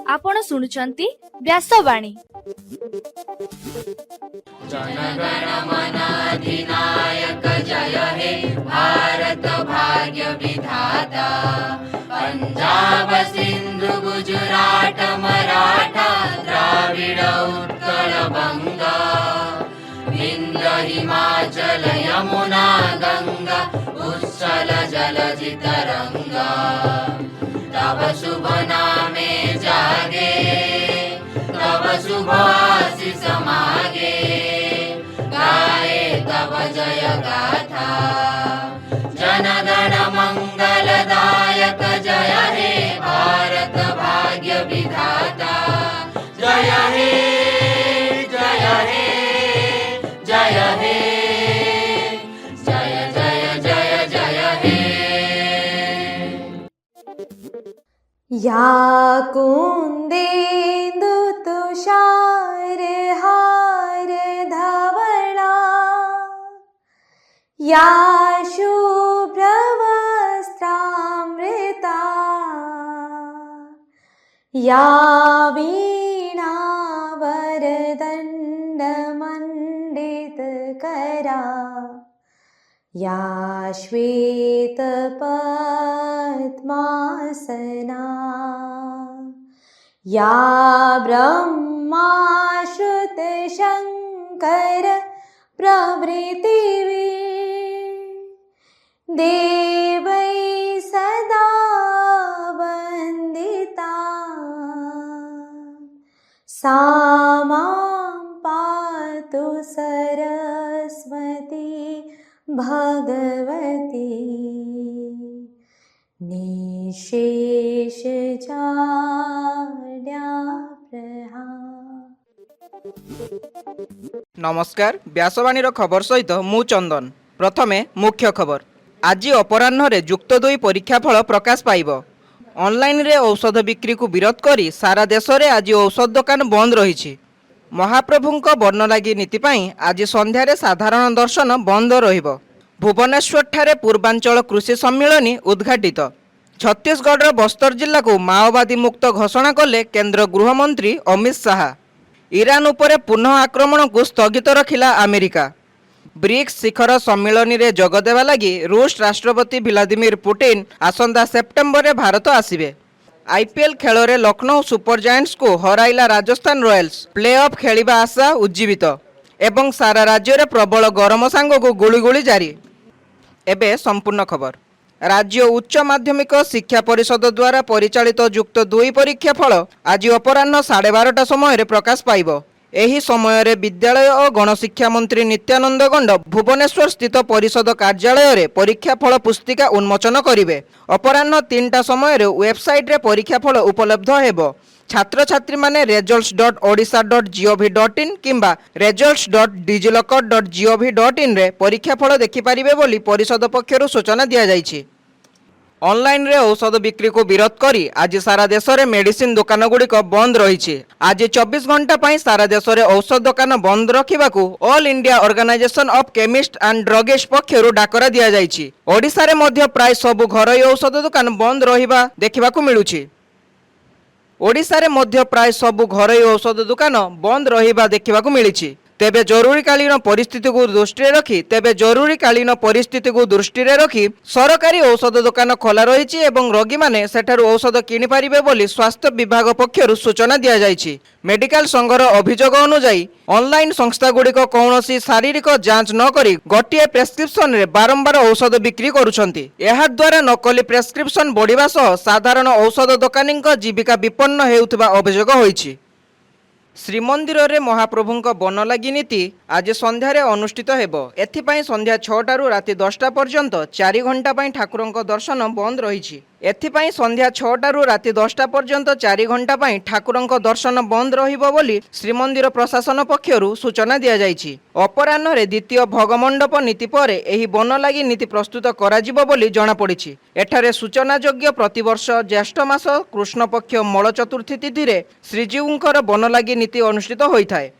आपण शुणुचंती व्यासवाणी। जनगण मन अधिनायक जय हे भारत भाग्य विधाता। पंजाब सिंधु गुजरात मराठा द्राविड उत्कल बंगा। विंध्य हिमाचल यमुना गंगा उच्चल जलधि तरंगा। तब शुभ नामे जागे तब शुभ आशीष मागे। गाए तब जय गाथा जनगण मंगलदायक जय हे भारत भाग्य विधाता। जय हे जय हे जय हे जय जय जय जय हे। या कुंदेन्दु तुषार हार धवला। या शुभ्र वस्त्रामृता। या वीणा वरदंड मंडित करा। या श्वेत पद्मासना। या ब्रह्माश्रुत शंकर प्रभृतिवी। देवै सदा वंदिता। सा मां पातु सरस्वती भगवती। निशेष नमस्कार व्यासवाणी खबर सहित मु चंदन। प्रथमे मुख्य खबर। आज अपराह्न जुक्त 2 परीक्षाफल प्रकाश पाइब। ऑनलाइन रे औषध बिक्री को विरोध करी सारा देश में आज औषध दुकान बंद रही। महाप्रभुंक बर्णलागी नीति पाई आज संध्यारे साधारण दर्शन बंद रहिब। भुवनेश्वर ठारे पूर्वांचल कृषि सम्मेलन उद्घाटित। छत्तीसगढ़ बस्तर जिला को माओवादी मुक्त घोषणा कले केंद्र गृहमंत्री अमित शाह। ईरान उपरे पुनः आक्रमण को स्थगित रखिला अमेरिका। ब्रिक्स शिखर सम्मेलन में जोगदेवा लगी रूस राष्ट्रपति व्लादिमीर पुतिन आसंता सेप्टेम्बर में भारत आसिबे। आईपीएल खेल में लखनऊ सुपर जायंट्स को हराइला राजस्थान रॉयल्स। प्ले ऑफ खेलिबा आशा उज्जीवित एवं सारा राज्य में प्रबल गरम सांग को गुड़गुड़ी जारी। एबे संपूर्ण खबर। राज्य उच्च माध्यमिक शिक्षा परिषद द्वारा परिचालित जुक्त 2 परीक्षा फल आज अपराह्न 12:30 समय प्रकाश पाइब। एही समय रे विद्यालय और गणशिक्षा मंत्री नित्यानंद गंड भुवनेश्वर स्थित परिषद कार्यालय रे परीक्षा फल पुस्तिका उन्मोचन करिवे। अपराह्न 3टा समय रे वेबसाइट रे परीक्षा फल उपलब्ध हेबो। छात्र छात्री माने results.odisha.gov.in किंबा results.digilokar.gov.in रे परीक्षा फल देखि पारिबे बोली परिषद पक्षरु सूचना दिया जाइछि। ऑनलाइन रे औषध बिक्री को विरोध करी आज सारा देश में मेडिसिन दुकान गुड़िक बंद रही। आज 24 घंटा पाई सारा देश में औषध दुकान बंद रखा all India organisation of chemist and druggist पक्षरु डाकरा दिया जाइछि। ओडिशा रे मध्य प्राय सबु घरोई औषध दुकान बंद रहिबा देखिबाकू मिलुछि। ओडिशा रे मध्य प्राय सबु घरोई औषध दुकान बंद रहिबा देखिबाकू मिलिछि। तेबे जरूरीकालीन परिस्थिति को दृष्टि रखी सरकारी औषध दुकान खोला रही एवं रोगी माने सेठारु औषध किनि पारिबे बोली स्वास्थ्य विभाग पक्षरु सूचना दिया जाइछि। मेडिकल संघर अभियोग अनुसार ऑनलाइन संस्था गुड़िक कौनसी शारीरिक जांच न करी गोटे प्रेस्क्रिप्शन रे बारंबार औषध बिक्री करुछंती। एहा द्वारा नकली प्रेस्क्रिप्शन बढ़िबा सह साधारण औषध दुकानी जीविका विपन्न हेउथिबा अभियोग होइछि। श्रीमंदिर रे महाप्रभुंक बनलागी नीति आज संध्यार अनुष्ठित हेबो। एथिपाई संध्या 6टारू राति 10टा पर्यंत 4 घंटा पाई ठाकुरंक दर्शन बंद रही। एथिपाई संध्या 6टारू राति 10टा पर्यंत 4 घंटा पाई ठाकुरंक दर्शन बंद रहिबो बोली श्रीमंदिर प्रशासन पक्षरु सूचना दिया जाइछि। अपराह्न रे द्वितीय भोगमंडप नीति पर एही बनलागी नीति प्रस्तुत कराजिबो बोली जणा पड़िछि। एठारे सूचनायोग्य प्रतिवर्ष ज्येष्ठ मास कृष्ण पक्ष मल चतुर्थी तिथि रे श्रीजीवंकर बनलागी नीति अनुष्ठित होइथाय।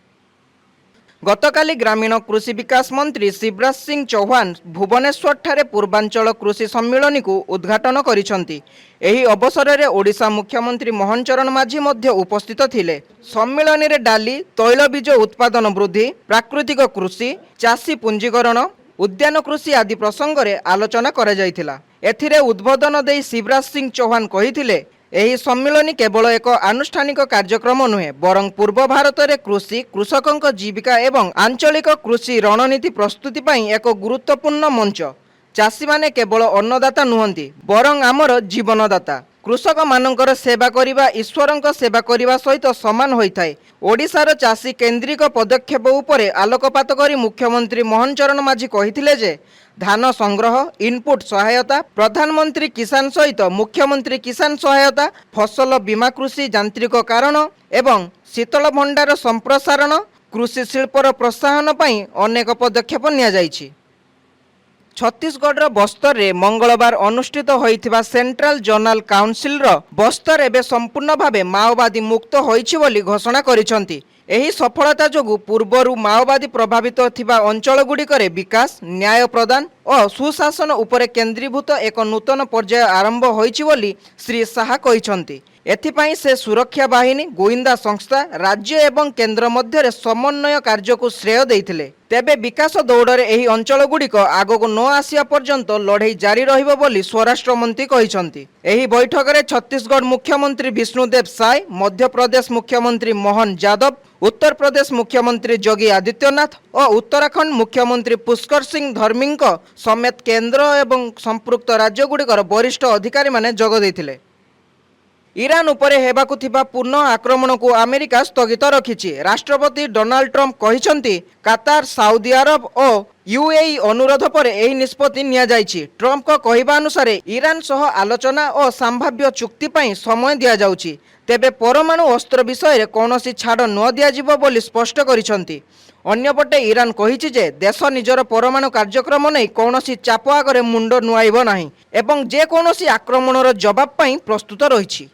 गतकाली ग्रामीण कृषि विकास मंत्री शिवराज सिंह चौहान भुवनेश्वर ठारे पूर्वांचल कृषि सम्मिलन को उद्घाटन करिसेंती। एही अवसर में ओडिशा मुख्यमंत्री मोहन चरण माझी मध्य उपस्थित थिले। सम्मिलन में डाली तैलबीज उत्पादन वृद्धि, प्राकृतिक कृषि, चाषी पुंजीकरण, उद्यान कृषि आदि प्रसंग में आलोचना करा जायथिला। एथिरे उद्बोधन देई शिवराज सिंह चौहान कहिथिले ଏହି ସମ୍ମିଳନୀ କେବଳ ଏକ ଆନୁଷ୍ଠାନିକ କାର୍ଯ୍ୟକ୍ରମ ନୁହେଁ, ବରଂ ପୂର୍ବ ଭାରତରେ କୃଷି, କୃଷକଙ୍କ ଜୀବିକା ଏବଂ ଆଞ୍ଚଳିକ କୃଷି ରଣନୀତି ପ୍ରସ୍ତୁତି ପାଇଁ ଏକ ଗୁରୁତ୍ୱପୂର୍ଣ୍ଣ ମଞ୍ଚ। ଚାଷୀମାନେ କେବଳ ଅନ୍ନଦାତା ନୁହନ୍ତି, ବରଂ ଆମର ଜୀବନଦାତା। କୃଷକମାନଙ୍କର ସେବା କରିବା ଈଶ୍ୱରଙ୍କ ସେବା କରିବା ସହିତ ସମାନ ହୋଇଥାଏ। ଓଡ଼ିଶାର ଚାଷୀ କେନ୍ଦ୍ରିକ ପଦକ୍ଷେପ ଉପରେ ଆଲୋକପାତ କରି ମୁଖ୍ୟମନ୍ତ୍ରୀ ମୋହନ ଚରଣ ମାଝୀ କହିଥିଲେ ଯେ ଧାନ ସଂଗ୍ରହ, ଇନପୁଟ୍ ସହାୟତା, ପ୍ରଧାନମନ୍ତ୍ରୀ କିଷାନ ସହିତ ମୁଖ୍ୟମନ୍ତ୍ରୀ କିଷାନ ସହାୟତା, ଫସଲ ବୀମା, କୃଷି ଯାନ୍ତ୍ରିକ କାରଣ ଏବଂ ଶୀତଳ ଭଣ୍ଡାର ସମ୍ପ୍ରସାରଣ କୃଷି ଶିଳ୍ପର ପ୍ରୋତ୍ସାହନ ପାଇଁ ଅନେକ ପଦକ୍ଷେପ ନିଆଯାଇଛି। ଛତିଶଗଡ଼ର ବସ୍ତରରେ ମଙ୍ଗଳବାର ଅନୁଷ୍ଠିତ ହୋଇଥିବା ସେଣ୍ଟ୍ରାଲ ଜର୍ଣ୍ଣାଲ କାଉନସିଲର ବସ୍ତର ଏବେ ସମ୍ପୂର୍ଣ୍ଣ ଭାବେ ମାଓବାଦୀ ମୁକ୍ତ ହୋଇଛି ବୋଲି ଘୋଷଣା କରିଛନ୍ତି। ଏହି ସଫଳତା ଯୋଗୁଁ ପୂର୍ବରୁ ମାଓବାଦୀ ପ୍ରଭାବିତ ଥିବା ଅଞ୍ଚଳଗୁଡ଼ିକରେ ବିକାଶ, ନ୍ୟାୟ ପ୍ରଦାନ ଓ ସୁଶାସନ ଉପରେ କେନ୍ଦ୍ରୀଭୂତ ଏକ ନୂତନ ପର୍ଯ୍ୟାୟ ଆରମ୍ଭ ହୋଇଛି ବୋଲି ଶ୍ରୀ ଶାହା କହିଛନ୍ତି। ଏଥିପାଇଁ ସେ ସୁରକ୍ଷା ବାହିନୀ, ଗୋଇନ୍ଦା ସଂସ୍ଥା, ରାଜ୍ୟ ଏବଂ କେନ୍ଦ୍ର ମଧ୍ୟରେ ସମନ୍ୱୟ କାର୍ଯ୍ୟକୁ ଶ୍ରେୟ ଦେଇଥିଲେ। ତେବେ ବିକାଶ ଦୌଡ଼ରେ ଏହି ଅଞ୍ଚଳଗୁଡ଼ିକ ଆଗକୁ ନ ଆସିବା ପର୍ଯ୍ୟନ୍ତ ଲଢ଼େଇ ଜାରି ରହିବ ବୋଲି ସ୍ୱରାଷ୍ଟ୍ର ମନ୍ତ୍ରୀ କହିଛନ୍ତି। ଏହି ବୈଠକରେ ଛତିଶଗଡ଼ ମୁଖ୍ୟମନ୍ତ୍ରୀ ବିଷ୍ଣୁଦେବ ସାଏ, ମଧ୍ୟପ୍ରଦେଶ ମୁଖ୍ୟମନ୍ତ୍ରୀ ମୋହନ ଯାଦବ, ଉତ୍ତରପ୍ରଦେଶ ମୁଖ୍ୟମନ୍ତ୍ରୀ ଯୋଗୀ ଆଦିତ୍ୟନାଥ ଓ ଉତ୍ତରାଖଣ୍ଡ ମୁଖ୍ୟମନ୍ତ୍ରୀ ପୁଷ୍କର ସିଂ ଧର୍ମୀଙ୍କ ସମେତ କେନ୍ଦ୍ର ଏବଂ ସମ୍ପୃକ୍ତ ରାଜ୍ୟଗୁଡ଼ିକର ବରିଷ୍ଠ ଅଧିକାରୀମାନେ ଯୋଗ ଦେଇଥିଲେ। ଇରାନ ଉପରେ ହେବାକୁ ଥିବା ପୁନଃ ଆକ୍ରମଣକୁ ଆମେରିକା ସ୍ଥଗିତ ରଖିଛି। ରାଷ୍ଟ୍ରପତି ଡୋନାଲ୍ଡ ଟ୍ରମ୍ପ କହିଛନ୍ତି କାତାର, ସାଉଦି ଆରବ ଓ ୟୁଏଇ ଅନୁରୋଧ ପରେ ଏହି ନିଷ୍ପତ୍ତି ନିଆଯାଇଛି। ଟ୍ରମ୍ପଙ୍କ କହିବା ଅନୁସାରେ ଇରାନ ସହ ଆଲୋଚନା ଓ ସମ୍ଭାବ୍ୟ ଚୁକ୍ତି ପାଇଁ ସମୟ ଦିଆଯାଉଛି, ତେବେ ପରମାଣୁ ଅସ୍ତ୍ର ବିଷୟରେ କୌଣସି ଛାଡ଼ ନ ଦିଆଯିବ ବୋଲି ସ୍ପଷ୍ଟ କରିଛନ୍ତି। ଅନ୍ୟପଟେ ଇରାନ କହିଛି ଯେ ଦେଶ ନିଜର ପରମାଣୁ କାର୍ଯ୍ୟକ୍ରମ ନେଇ କୌଣସି ଚାପ ଆଗରେ ମୁଣ୍ଡ ନୁଆଇବ ନାହିଁ ଏବଂ ଯେକୌଣସି ଆକ୍ରମଣର ଜବାବ ପାଇଁ ପ୍ରସ୍ତୁତ ରହିଛି।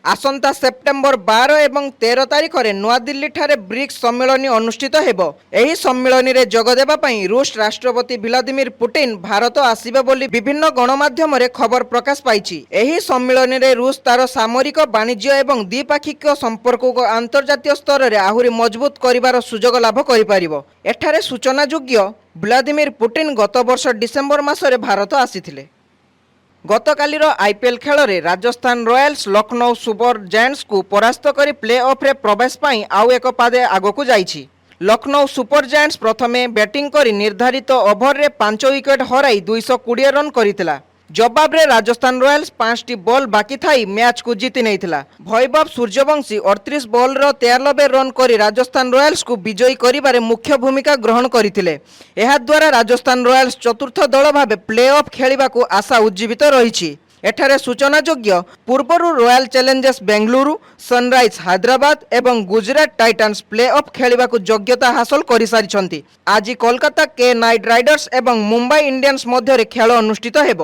ଆସନ୍ତା ସେପ୍ଟେମ୍ବର 12 ଏବଂ 13 ତାରିଖରେ ନୂଆଦିଲ୍ଲୀଠାରେ ବ୍ରିକ୍ସ ସମ୍ମିଳନୀ ଅନୁଷ୍ଠିତ ହେବ। ଏହି ସମ୍ମିଳନୀରେ ଯୋଗ ଦେବା ପାଇଁ ରୁଷ ରାଷ୍ଟ୍ରପତି ଭ୍ଲାଦିମିର ପୁଟିନ ଭାରତ ଆସିବେ ବୋଲି ବିଭିନ୍ନ ଗଣମାଧ୍ୟମରେ ଖବର ପ୍ରକାଶ ପାଇଛି। ଏହି ସମ୍ମିଳନୀରେ ରୁଷ ତାର ସାମରିକ, ବାଣିଜ୍ୟ ଏବଂ ଦ୍ୱିପାକ୍ଷିକ ସମ୍ପର୍କକୁ ଆନ୍ତର୍ଜାତୀୟ ସ୍ତରରେ ଆହୁରି ମଜବୁତ କରିବାର ସୁଯୋଗ ଲାଭ କରିପାରିବ। ଏଠାରେ ସୂଚନାଯୋଗ୍ୟ, ଭ୍ଲାଦିମିର ପୁଟିନ ଗତ ବର୍ଷ ଡିସେମ୍ବର ମାସରେ ଭାରତ ଆସିଥିଲେ। ଗତକାଲିର ଆଇପିଏଲ୍ ଖେଳରେ ରାଜସ୍ଥାନ ରୟାଲ୍ସ ଲକ୍ଷ୍ନୌ ସୁପର ଜାଏଣ୍ଟସକୁ ପରାସ୍ତ କରି ପ୍ଲେ ଅଫ୍ରେ ପ୍ରବେଶ ପାଇଁ ଆଉ ଏକ ପାଦେ ଆଗକୁ ଯାଇଛି। ଲକ୍ଷ୍ନୌ ସୁପର ଜାଏଣ୍ଟସ ପ୍ରଥମେ ବ୍ୟାଟିଂ କରି ନିର୍ଦ୍ଧାରିତ ଓଭରରେ 5 ୱିକେଟ୍ ହରାଇ 220 ରନ୍ କରିଥିଲା। ଜବାବରେ ରାଜସ୍ଥାନ ରୟାଲ୍ସ 5ଟି ବଲ୍ ବାକି ଥାଇ ମ୍ୟାଚ୍କୁ ଜିତି ନେଇଥିଲା। ଭୈଭବ ସୂର୍ଯ୍ୟବଂଶୀ 38 ବଲ୍ର 93 ରନ୍ କରି ରାଜସ୍ଥାନ ରୟାଲ୍ସକୁ ବିଜୟୀ କରିବାରେ ମୁଖ୍ୟ ଭୂମିକା ଗ୍ରହଣ କରିଥିଲେ। ଏହାଦ୍ୱାରା ରାଜସ୍ଥାନ ରୟାଲ୍ସ ଚତୁର୍ଥ ଦଳ ଭାବେ ପ୍ଲେ ଅଫ୍ ଖେଳିବାକୁ ଆଶା ଉଜ୍ଜୀବିତ ରହିଛି। ଏଠାରେ ସୂଚନାଯୋଗ୍ୟ, ପୂର୍ବରୁ royal challengers Bengaluru, Sunrisers Hyderabad ଏବଂ ଗୁଜରାଟ ଟାଇଟାନ୍ସ ପ୍ଲେ ଅଫ୍ ଖେଳିବାକୁ ଯୋଗ୍ୟତା ହାସଲ କରିସାରିଛନ୍ତି। ଆଜି କୋଲକାତା କେ ନାଇଟ୍ ରାଇଡର୍ସ ଏବଂ ମୁମ୍ବାଇ ଇଣ୍ଡିଆନ୍ସ ମଧ୍ୟରେ ଖେଳ ଅନୁଷ୍ଠିତ ହେବ।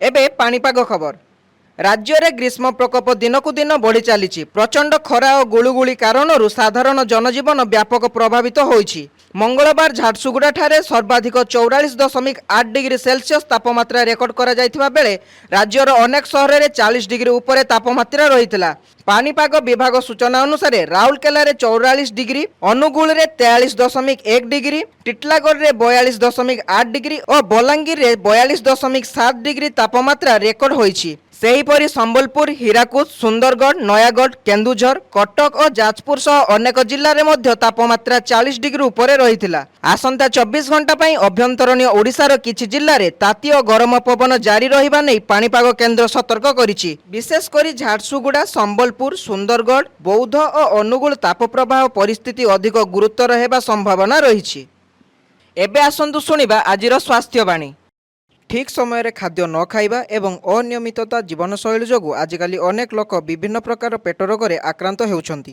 ଏବେ ପାଣିପାଗ ଖବର। ରାଜ୍ୟରେ ଗ୍ରୀଷ୍ମ ପ୍ରକୋପ ଦିନକୁ ଦିନ ବଢ଼ି ଚାଲିଛି। ପ୍ରଚଣ୍ଡ ଖରା ଓ ଗୁଳୁଗୁଳି କାରଣରୁ ସାଧାରଣ ଜନଜୀବନ ବ୍ୟାପକ ପ୍ରଭାବିତ ହୋଇଛି। ମଙ୍ଗଳବାର ଝାରସୁଗୁଡ଼ାଠାରେ ସର୍ବାଧିକ 44.8 ଡିଗ୍ରୀ ସେଲସିୟସ୍ ତାପମାତ୍ରା ରେକର୍ଡ କରାଯାଇଥିବା ବେଳେ ରାଜ୍ୟର ଅନେକ ସହରରେ 40 ଡିଗ୍ରୀ ଉପରେ ତାପମାତ୍ରା ରହିଥିଲା। ପାଣିପାଗ ବିଭାଗ ସୂଚନା ଅନୁସାରେ ରାଉରକେଲାରେ 44 ଡିଗ୍ରୀ, ଅନୁଗୁଳରେ 43.1 ଡିଗ୍ରୀ, ଟିଟଲାଗଡ଼ରେ 42.8 ଡିଗ୍ରୀ ଓ ବଲାଙ୍ଗୀରରେ 42.7 ଡିଗ୍ରୀ ତାପମାତ୍ରା ରେକର୍ଡ ହୋଇଛି। ସେହିପରି ସମ୍ବଲପୁର, ହୀରାକୁଦ, ସୁନ୍ଦରଗଡ଼, ନୟାଗଡ଼, କେନ୍ଦୁଝର, କଟକ ଓ ଯାଜପୁର ସହ ଅନେକ ଜିଲ୍ଲାରେ ମଧ୍ୟ ତାପମାତ୍ରା 40 ଡିଗ୍ରୀ ଉପରେ ରହିଥିଲା। ଆସନ୍ତା 24 ଘଣ୍ଟା ପାଇଁ ଅଭ୍ୟନ୍ତରୀଣ ଓଡ଼ିଶାର କିଛି ଜିଲ୍ଲାରେ ତାତି ଓ ଗରମ ପବନ ଜାରି ରହିବା ନେଇ ପାଣିପାଗ କେନ୍ଦ୍ର ସତର୍କ କରିଛି। ବିଶେଷ କରି ଝାରସୁଗୁଡ଼ା, ସମ୍ବଲପୁର, ସୁନ୍ଦରଗଡ଼, ବୌଦ୍ଧ ଓ ଅନୁଗୁଳ ତାପପ୍ରବାହ ପରିସ୍ଥିତି ଅଧିକ ଗୁରୁତର ହେବା ସମ୍ଭାବନା ରହିଛି। ଏବେ ଆସନ୍ତୁ ଶୁଣିବା ଆଜିର ସ୍ୱାସ୍ଥ୍ୟବାଣୀ। ଠିକ୍ ସମୟରେ ଖାଦ୍ୟ ନ ଖାଇବା ଏବଂ ଅନିୟମିତତା ଜୀବନଶୈଳୀ ଯୋଗୁଁ ଆଜିକାଲି ଅନେକ ଲୋକ ବିଭିନ୍ନ ପ୍ରକାର ପେଟ ରୋଗରେ ଆକ୍ରାନ୍ତ ହେଉଛନ୍ତି।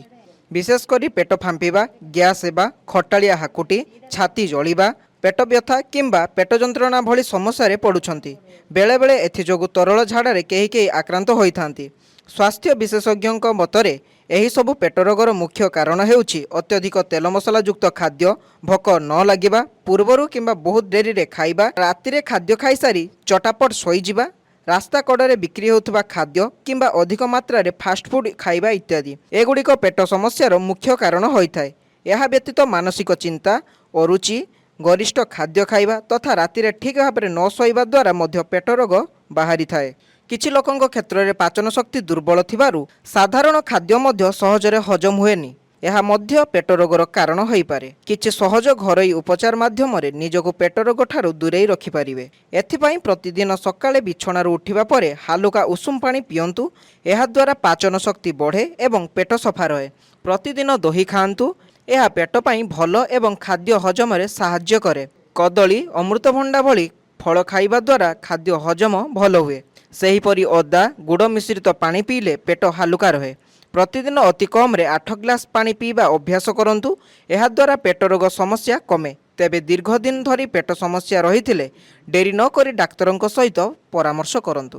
ବିଶେଷ କରି ପେଟ ଫାମ୍ପିବା, ଗ୍ୟାସ୍ ହେବା, ଖଟାଳିଆ ହାକୁଟି, ଛାତି ଜଳିବା, ପେଟ ବ୍ୟଥା କିମ୍ବା ପେଟ ଯନ୍ତ୍ରଣା ଭଳି ସମସ୍ୟାରେ ପଡ଼ୁଛନ୍ତି। ବେଳେବେଳେ ଏଥିଯୋଗୁଁ ତରଳ ଝାଡ଼ାରେ କେହି କେହି ଆକ୍ରାନ୍ତ ହୋଇଥାନ୍ତି। ସ୍ୱାସ୍ଥ୍ୟ ବିଶେଷଜ୍ଞଙ୍କ ମତରେ ଏହି ସବୁ ପେଟ ରୋଗର ମୁଖ୍ୟ କାରଣ ହେଉଛି ଅତ୍ୟଧିକ ତେଲ ମସଲାଯୁକ୍ତ ଖାଦ୍ୟ, ଭୋକ ନ ଲାଗିବା, ପୂର୍ବରୁ କିମ୍ବା ବହୁତ ଡେରିରେ ଖାଇବା, ରାତିରେ ଖାଦ୍ୟ ଖାଇସାରି ଚଟାପଟ ଶୋଇଯିବା, ରାସ୍ତା କଡ଼ରେ ବିକ୍ରି ହେଉଥିବା ଖାଦ୍ୟ କିମ୍ବା ଅଧିକ ମାତ୍ରାରେ ଫାଷ୍ଟଫୁଡ୍ ଖାଇବା ଇତ୍ୟାଦି ଏଗୁଡ଼ିକ ପେଟ ସମସ୍ୟାର ମୁଖ୍ୟ କାରଣ ହୋଇଥାଏ। ଏହା ବ୍ୟତୀତ ମାନସିକ ଚିନ୍ତା, ଅରୁଚି, ଗରିଷ୍ଠ ଖାଦ୍ୟ ଖାଇବା ତଥା ରାତିରେ ଠିକ୍ ଭାବରେ ନ ଶୋଇବା ଦ୍ୱାରା ମଧ୍ୟ ପେଟ ରୋଗ ବାହାରିଥାଏ। କିଛି ଲୋକଙ୍କ କ୍ଷେତ୍ରରେ ପାଚନ ଶକ୍ତି ଦୁର୍ବଳ ଥିବାରୁ ସାଧାରଣ ଖାଦ୍ୟ ମଧ୍ୟ ସହଜରେ ହଜମ ହୁଏନି। ଏହା ମଧ୍ୟ ପେଟ ରୋଗର କାରଣ ହୋଇପାରେ। କିଛି ସହଜ ଘରୋଇ ଉପଚାର ମାଧ୍ୟମରେ ନିଜକୁ ପେଟ ରୋଗ ଠାରୁ ଦୂରେଇ ରଖିପାରିବେ। ଏଥିପାଇଁ ପ୍ରତିଦିନ ସକାଳେ ବିଛଣାରୁ ଉଠିବା ପରେ ହାଲୁକା ଉଷୁମ ପାଣି ପିଅନ୍ତୁ। ଏହାଦ୍ୱାରା ପାଚନ ଶକ୍ତି ବଢ଼େ ଏବଂ ପେଟ ସଫା ରହେ। ପ୍ରତିଦିନ ଦହି ଖାଆନ୍ତୁ। ଏହା ପେଟ ପାଇଁ ଭଲ ଏବଂ ଖାଦ୍ୟ ହଜମରେ ସାହାଯ୍ୟ କରେ। କଦଳୀ, ଅମୃତଭଣ୍ଡା ଭଳି ଫଳ ଖାଇବା ଦ୍ୱାରା ଖାଦ୍ୟ ହଜମ ଭଲ ହୁଏ। ସେହିପରି ଅଦା, ଗୁଡ଼ ମିଶ୍ରିତ ପାଣି ପିଇଲେ ପେଟ ହାଲୁକା ରହେ। ପ୍ରତିଦିନ ଅତି କମ୍ରେ 8 ଗ୍ଲାସ ପାଣି ପିଇବା ଅଭ୍ୟାସ କରନ୍ତୁ। ଏହାଦ୍ୱାରା ପେଟ ରୋଗ ସମସ୍ୟା କମେ। ତେବେ ଦୀର୍ଘ ଦିନ ଧରି ପେଟ ସମସ୍ୟା ରହିଥିଲେ ଡେରି ନ କରି ଡାକ୍ତରଙ୍କ ସହିତ ପରାମର୍ଶ କରନ୍ତୁ।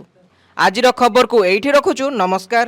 ଆଜିର ଖବରକୁ ଏଇଠି ରଖୁଛୁ। ନମସ୍କାର।